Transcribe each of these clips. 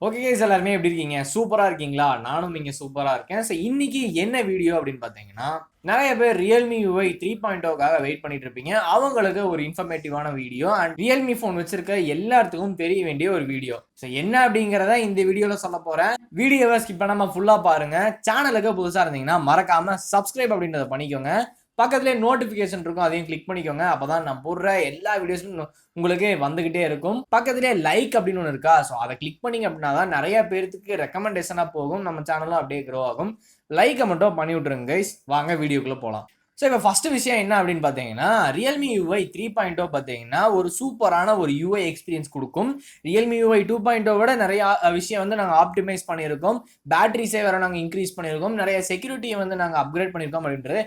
Okay guys, எல்லாருமே எப்படி இருக்கீங்க? சூப்பரா இருக்கீங்களா? நானும் இங்க சூப்பரா இருக்கேன். ஸோ இன்னைக்கு என்ன வீடியோ அப்படின்னு பார்த்தீங்கன்னா, நிறைய பேர் ரியல்மி UI 3.0க்காக வெயிட் பண்ணிட்டு இருப்பீங்க. அவங்களுக்கு ஒரு இன்ஃபர்மேட்டிவான வீடியோ அண்ட் ரியல்மி ஃபோன் வச்சிருக்க எல்லாத்துக்கும் தெரிய வேண்டிய ஒரு வீடியோ. ஸோ என்ன அப்படிங்கிறத இந்த வீடியோல சொல்ல போறேன். வீடியோவை ஸ்கிப் பண்ணாம ஃபுல்லா பாருங்க. சேனலுக்கு புதுசா இருந்தீங்கன்னா மறக்காம சப்ஸ்கிரைப் அப்படின்றத பண்ணிக்கோங்க. பக்கத்துலேயே நோட்டிஃபிகேஷன் இருக்கும், அதையும் கிளிக் பண்ணிக்கோங்க. அப்பதான் நான் போடுற எல்லா வீடியோஸும் உங்களுக்கு வந்துகிட்டே இருக்கும். பக்கத்துலேயே லைக் அப்படின்னு ஒன்று இருக்கா, ஸோ அதை கிளிக் பண்ணிங்க அப்படின்னா தான் நிறைய பேருக்கு ரெக்கமெண்டேஷனாக போகும், நம்ம சேனலும் அப்படியே க்ரோ ஆகும். லைக்கை மட்டும் பண்ணி விட்ருங்க கைஸ். வாங்க வீடியோக்குள்ளே போகலாம். ஸோ இப்போ ஃபர்ஸ்ட் விஷயம் என்ன அப்படின்னு பார்த்தீங்கன்னா, ரியல்மி UI 3.0 பார்த்தீங்கன்னா ஒரு சூப்பரான ஒரு UI எக்ஸ்பீரியன்ஸ் கொடுக்கும். ரியல்மி UI 2.0 விட நிறைய விஷயம் வந்து நாங்கள் ஆப்டிமைஸ் பண்ணியிருக்கோம். பேட்டரி சேவரை நாங்கள் இன்க்ரீஸ் பண்ணியிருக்கோம். நிறைய செக்யூரிட்டியை வந்து நாங்கள் அப்கிரேட் பண்ணியிருக்கோம் அப்படின்றது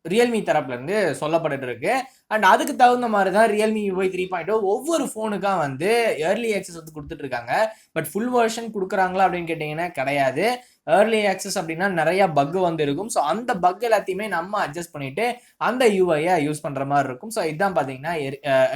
ரியல்மி தரப்புல இருந்து சொல்லப்பட்டு இருக்கு. அண்ட் அதுக்கு தகுந்த மாதிரி தான் ரியல்மி UI 3.0 ஒவ்வொரு ஃபோனுக்கா வந்து ஏர்லி ஆக்சஸ் வந்து கொடுத்துட்டு இருக்காங்க. பட் ஃபுல் வெர்ஷன் கொடுக்குறாங்களா அப்படின்னு கேட்டீங்கன்னா கிடையாது. ஏர்லி ஆக்சஸ் அப்படின்னா நிறைய பக் வந்து இருக்கும். ஸோ அந்த பக் எல்லாத்தையுமே நம்ம அட்ஜஸ்ட் பண்ணிட்டு அந்த யூஐயை யூஸ் பண்ற மாதிரி இருக்கும். ஸோ இதுதான் பார்த்தீங்கன்னா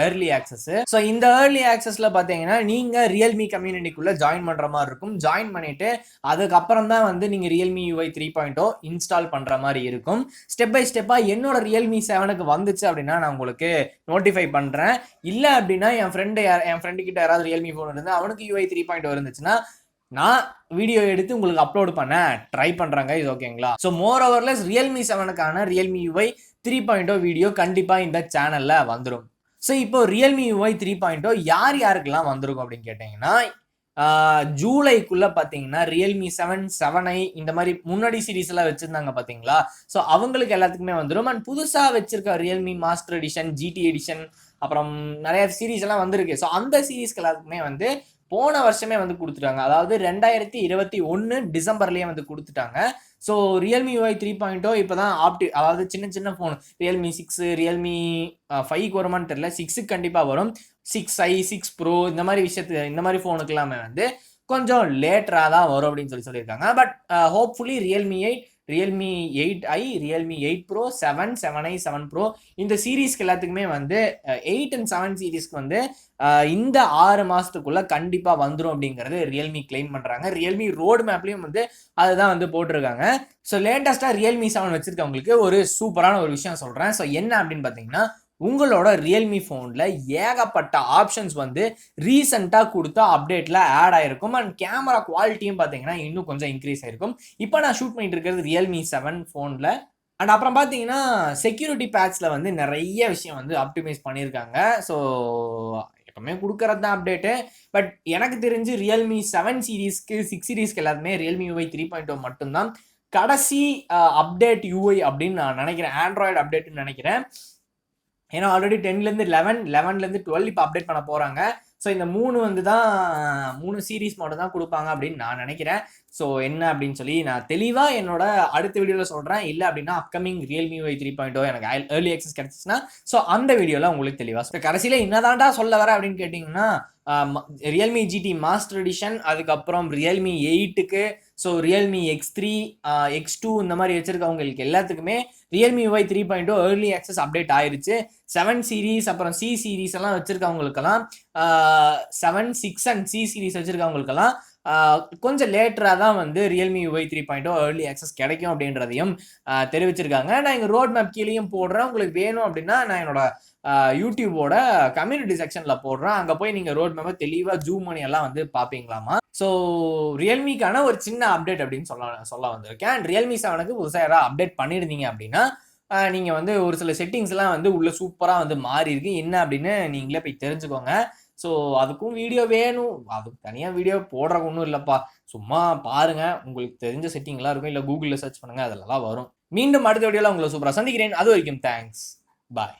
ஏர்லி ஆக்சஸ். ஸோ இந்த ஏர்லி ஆக்சஸ்ல பார்த்தீங்கன்னா நீங்க ரியல்மி கம்யூனிட்டிக்குள்ள ஜாயின் பண்ற மாதிரி இருக்கும். ஜாயின் பண்ணிட்டு அதுக்கப்புறம் தான் வந்து நீங்க ரியல்மி UI 3.0 இன்ஸ்டால் பண்ற மாதிரி இருக்கும். ஸ்டெப் பை ஸ்டெப்பா என்னோட ரியல்மி 7க்கு வந்துச்சு அப்படின்னா நான் உங்களுக்கு நோட்டிஃபை பண்றேன். இல்ல அப்படின்னா என் ஃப்ரெண்டு கிட்ட யாராவது ரியல்மி ஃபோன் இருந்தா அவனுக்கு UI 3.0 இருந்துச்சுன்னா நான் வீடியோ எடுத்து உங்களுக்கு அப்லோட் பண்ண ட்ரை பண்றாங்க. இது ஓகேங்களா? ஸோ மோர் ஓவர்லெஸ் ரியல்மி 7க்கான ரியல்மி UI 3.0 வீடியோ கண்டிப்பா இந்த சேனல்ல வந்துடும். ஸோ இப்போ ரியல்மி UI 3.0 யார் யாருக்கெல்லாம் வந்திருக்கும் அப்படின்னு கேட்டீங்கன்னா, ஜூலைக்குள்ள பாத்தீங்கன்னா ரியல்மி 7 இந்த மாதிரி முன்னாடி சீரீஸ் எல்லாம் வச்சிருந்தாங்க பாத்தீங்களா? ஸோ அவங்களுக்கு எல்லாத்துக்குமே வந்துடும். அண்ட் புதுசா வச்சிருக்க Realme master edition, GT edition, அப்புறம் நிறைய சீரீஸ் எல்லாம் வந்திருக்கு. ஸோ அந்த சீரீஸ்க்கு எல்லாத்துக்குமே வந்து போன வருஷமே வந்து கொடுத்துட்டாங்க. அதாவது 2021 டிசம்பர்லயே வந்து கொடுத்துட்டாங்க. ஸோ ரியல்மி UI 3.0 இப்போதான் அதாவது சின்ன சின்ன ஃபோன் ரியல்மி 6, ரியல்மி 5க்கு வருமானு தெரியல, 6க்கு கண்டிப்பாக வரும். 6i, 6 Pro இந்த மாதிரி இந்த மாதிரி ஃபோனுக்கு எல்லாமே வந்து கொஞ்சம் லேட்டராக தான் வரும் அப்படின்னு சொல்லியிருக்காங்க. But hopefully Realme 8i, Realme 8 Pro, 7, 7i, 7 Pro இந்த சீரீஸ்க்கு எல்லாத்துக்குமே வந்து 8 and 7 சீரீஸ்க்கு வந்து இந்த 6 மாசத்துக்குள்ள கண்டிப்பா வந்துடும் அப்படிங்கிறது ரியல்மி கிளைம் பண்றாங்க. ரியல்மி ரோட் மேப்லயும் வந்து அதுதான் வந்து போட்டிருக்காங்க. ஸோ லேட்டஸ்டா ரியல்மி 7 வச்சிருக்கவங்களுக்கு ஒரு சூப்பரான ஒரு விஷயம் சொல்றேன். ஸோ என்ன அப்படின்னு பாத்தீங்கன்னா, உங்களோட ரியல்மி ஃபோனில் ஏகப்பட்ட ஆப்ஷன்ஸ் வந்து ரீசெண்டாக கொடுத்த அப்டேட்டில் ஆட் ஆகிருக்கும். அண்ட் கேமரா குவாலிட்டியும் பார்த்தீங்கன்னா இன்னும் கொஞ்சம் இன்க்ரீஸ் ஆகிருக்கும். இப்போ நான் ஷூட் பண்ணிட்டு இருக்கிறது ரியல்மி 7 ஃபோனில். அண்ட் அப்புறம் பார்த்தீங்கன்னா செக்யூரிட்டி பேட்ச்சில் வந்து நிறைய விஷயம் வந்து ஆப்டிமைஸ் பண்ணியிருக்காங்க. ஸோ எப்பவுமே கொடுக்கறது தான் அப்டேட்டு. பட் எனக்கு தெரிஞ்சு ரியல்மி 7 சீரீஸ்க்கு 6 சீரீஸ்க்கு எல்லாத்துமே ரியல்மி UI 3.0 மட்டும்தான் கடைசி அப்டேட் UI அப்படின்னு நான் நினைக்கிறேன். ஆண்ட்ராய்டு அப்டேட்னு நினைக்கிறேன். ஏன்னா ஆல்ரெடி 10லேருந்து 11லேருந்து 12 இப்போ அப்டேட் பண்ண போகிறாங்க. ஸோ இந்த 3 வந்து தான் 3 சீரீஸ் மட்டும் தான் கொடுப்பாங்க அப்படின்னு நான் நினைக்கிறேன். ஸோ என்ன அப்படின்னு சொல்லி நான் தெளிவாக என்னோட அடுத்த வீடியோவில் சொல்கிறேன். இல்லை அப்படின்னா அப்கமிங் ரியல்மி UI 3.0 எனக்கு ஏர்லி ஆக்சஸ் கிடச்சிச்சுன்னா ஸோ அந்த வீடியோவில் உங்களுக்கு தெளிவாக. ஸோ கடைசியில் என்னதான்டா சொல்ல வர அப்படின்னு கேட்டிங்கன்னா, ரியல்மி GT மாஸ்டர் எடிஷன், அதுக்கப்புறம் ரியல்மி 8க்கு, ஸோ ரியல்மி X3, X2 இந்த மாதிரி வச்சிருக்கவங்களுக்கு எல்லாத்துக்குமே Realme UI 3.0 early access update ஆயிருச்சு. 7 சீரீஸ் அப்புறம் C சீரீஸ் எல்லாம் வச்சிருக்கவங்களுக்கெல்லாம் 7, 6 அண்ட் C சீரீஸ் வச்சிருக்கவங்களுக்கெல்லாம் கொஞ்சம் லேட்டராக தான் வந்து ரியல்மி UI 3.0 ஏர்லி ஆக்சஸ் கிடைக்கும் அப்படின்றதையும் தெரிவிச்சிருக்காங்க. நான் எங்கள் ரோட் மேப் கீழேயும் போடுறேன். உங்களுக்கு வேணும் அப்படின்னா நான் என்னோட யூடியூபோட கம்யூனிட்டி செக்ஷனில் போடுறேன். அங்கே போய் நீங்கள் ரோட் மேப்பை தெளிவாக ஜூம் பண்ணி எல்லாம் வந்து பார்ப்பீங்களாமா. ஸோ ரியல்மிக்கான ஒரு சின்ன அப்டேட் அப்படின்னு சொல்ல வந்திருக்கேன். ரியல்மி 7க்கு புதுசாக யாராவது அப்டேட் பண்ணியிருந்தீங்க அப்படின்னா நீங்கள் வந்து ஒரு சில செட்டிங்ஸ் எல்லாம் வந்து உள்ள சூப்பராக வந்து மாறி இருக்கு. என்ன அப்படின்னு நீங்களே போய் தெரிஞ்சுக்கோங்க. ஸோ அதுக்கும் வீடியோ வேணும், அதுக்கு தனியாக வீடியோ போடுற ஒன்றும் இல்லைப்பா. சும்மா பாருங்க, உங்களுக்கு தெரிஞ்ச செட்டிங்லாம் இருக்கும். இல்லை கூகுளில் சர்ச் பண்ணுங்க, அதெல்லாம் வரும். மீண்டும் அடுத்த வீடியோவில் உங்களை சூப்பராக சந்திக்கிறேன். அது வரைக்கும் தேங்க்ஸ், பாய்.